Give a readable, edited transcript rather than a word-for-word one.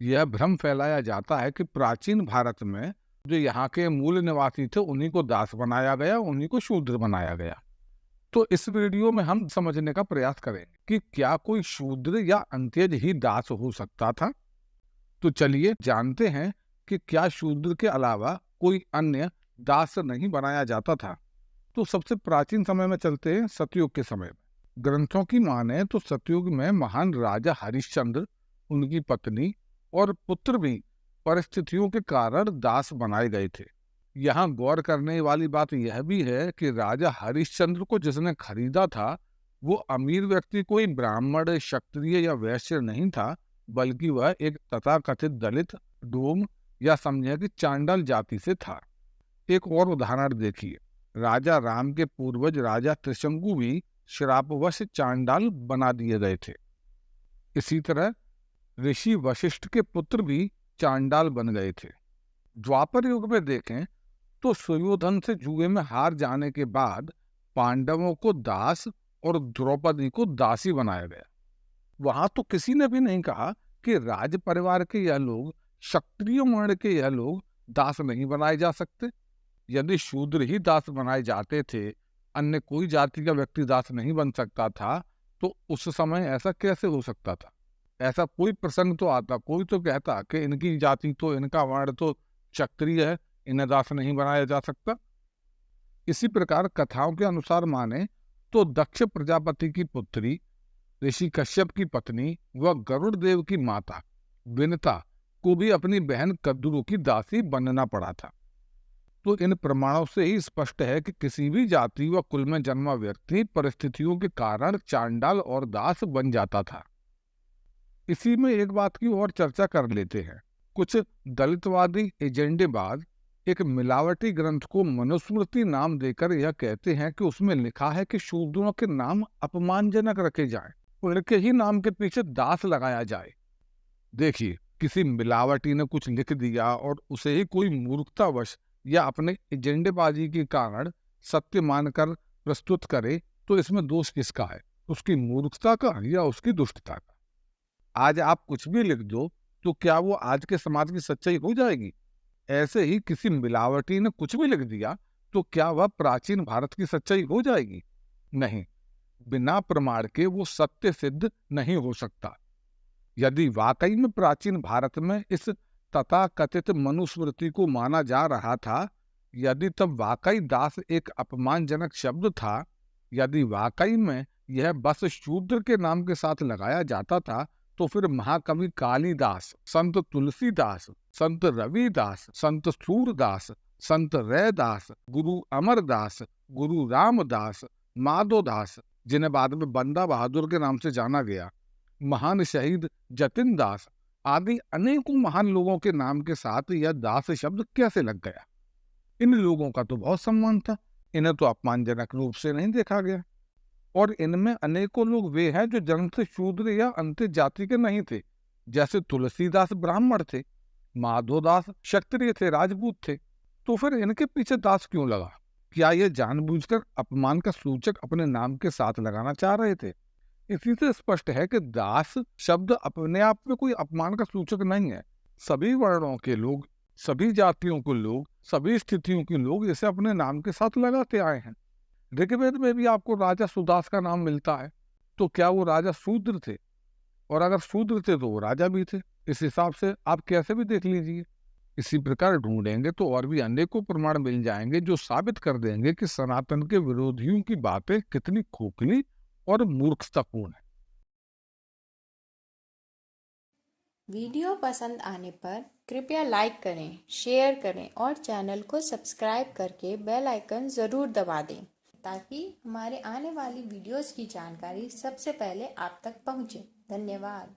यह भ्रम फैलाया जाता है कि प्राचीन भारत में जो यहाँ के मूल निवासी थे उन्हीं को दास बनाया गया, उन्हीं को शूद्र बनाया गया। तो इस वीडियो में हम समझने का प्रयास करेंगे कि क्या कोई शूद्र या अंत्यज ही दास हो सकता था। तो चलिए जानते हैं कि क्या शूद्र के अलावा कोई अन्य दास नहीं बनाया जाता था। तो सबसे प्राचीन समय में चलते हैं, सतयुग के समय में। ग्रंथों की माने तो सतयुग में महान राजा हरिश्चंद्र, उनकी पत्नी और पुत्र भी परिस्थितियों के कारण दास बनाए गए थे। यहाँ गौर करने वाली बात यह भी है कि राजा हरिश्चंद्र को जिसने खरीदा था वो अमीर व्यक्ति कोई ब्राह्मण, क्षत्रिय या वैश्य नहीं था, बल्कि वह एक तथाकथित दलित, डोम या समझे कि चांडाल जाति से था। एक और उदाहरण देखिए, राजा राम के पूर्वज राजा त्रिशंकु भी श्रापवश चांडाल बना दिए गए थे। इसी तरह ऋषि वशिष्ठ के पुत्र भी चांडाल बन गए थे। द्वापर युग में देखें तो सुयोधन से जुए में हार जाने के बाद पांडवों को दास और द्रौपदी को दासी बनाया गया। वहां तो किसी ने भी नहीं कहा कि राज परिवार के यह लोग, क्षत्रिय वर्ण के यह लोग दास नहीं बनाए जा सकते। यदि शूद्र ही दास बनाए जाते थे, अन्य कोई जाति का व्यक्ति दास नहीं बन सकता था, तो उस समय ऐसा कैसे हो सकता था? ऐसा कोई प्रसंग तो आता, कोई तो कहता कि इनकी जाति तो, इनका वर्ण तो क्षत्रिय है, इन्हें दास नहीं बनाया जा सकता। इसी प्रकार कथाओं के अनुसार माने तो दक्ष प्रजापति की पुत्री, ऋषि कश्यप की पत्नी व गरुड़ देव की माता विनता को भी अपनी बहन कद्रू की दासी बनना पड़ा था। तो इन प्रमाणों से ही स्पष्ट है कि किसी भी जाति व कुल में जन्मा व्यक्ति परिस्थितियों के कारण चांडाल और दास बन जाता था। इसी में एक बात की और चर्चा कर लेते हैं। कुछ दलितवादी एजेंडेबाज एक मिलावटी ग्रंथ को मनुस्मृति नाम देकर यह कहते हैं कि उसमें लिखा है कि शूद्रों के नाम अपमानजनक रखे जाएं, उनके ही नाम के पीछे दास लगाया जाए। देखिए, किसी मिलावटी ने कुछ लिख दिया और उसे ही कोई मूर्खतावश या अपने एजेंडेबाजी के कारण सत्य मानकर प्रस्तुत करे, तो इसमें दोष किसका है? उसकी मूर्खता का या उसकी दुष्टता का? आज आप कुछ भी लिख दो तो क्या वो आज के समाज की सच्चाई हो जाएगी? ऐसे ही किसी मिलावटी ने कुछ भी लिख दिया तो क्या वह प्राचीन भारत की सच्चाई हो जाएगी? नहीं, बिना प्रमाण के वो सत्य सिद्ध नहीं हो सकता। यदि वाकई में प्राचीन भारत में इस तथाकथित मनुस्मृति को माना जा रहा था, यदि तब वाकई दास एक अपमानजनक शब्द था, यदि वाकई में यह बस शूद्र के नाम के साथ लगाया जाता था, तो फिर महाकवि कालिदास, संत तुलसीदास, संत रविदास, संत सूरदास, संत रैदास, गुरु अमरदास, गुरु रामदास, माधोदास, जिन्हें बाद में बंदा बहादुर के नाम से जाना गया, महान शहीद जतिन दास आदि अनेकों महान लोगों के नाम के साथ यह दास शब्द कैसे लग गया? इन लोगों का तो बहुत सम्मान था, इन्हें तो अपमानजनक रूप से नहीं देखा गया। और इनमें अनेकों लोग वे हैं जो जन्म से शूद्र या अंत्य जाति के नहीं थे। जैसे तुलसीदास ब्राह्मण थे, माधोदास क्षत्रिय थे, राजपूत थे। तो फिर इनके पीछे दास क्यों लगा? क्या ये जानबूझकर अपमान का सूचक अपने नाम के साथ लगाना चाह रहे थे? इसी से स्पष्ट है कि दास शब्द अपने आप में कोई अपमान का सूचक नहीं है। सभी वर्णों के लोग, सभी जातियों के लोग, सभी स्थितियों के लोग इसे अपने नाम के साथ लगाते आए हैं। ऋग्वेद में भी आपको राजा सुदास का नाम मिलता है। तो क्या वो राजा शूद्र थे? और अगर शूद्र थे तो वो राजा भी थे। इस हिसाब से आप कैसे भी देख लीजिए। इसी प्रकार ढूंढेंगे तो और भी अनेकों प्रमाण मिल जाएंगे जो साबित कर देंगे कि सनातन के विरोधियों की बातें कितनी खोखली और मूर्खतापूर्ण है। वीडियो पसंद आने पर कृपया लाइक करें, शेयर करें और चैनल को सब्सक्राइब करके बेल आइकन ज़रूर दबा दें ताकि हमारे आने वाली वीडियोस की जानकारी सबसे पहले आप तक पहुंचे। धन्यवाद।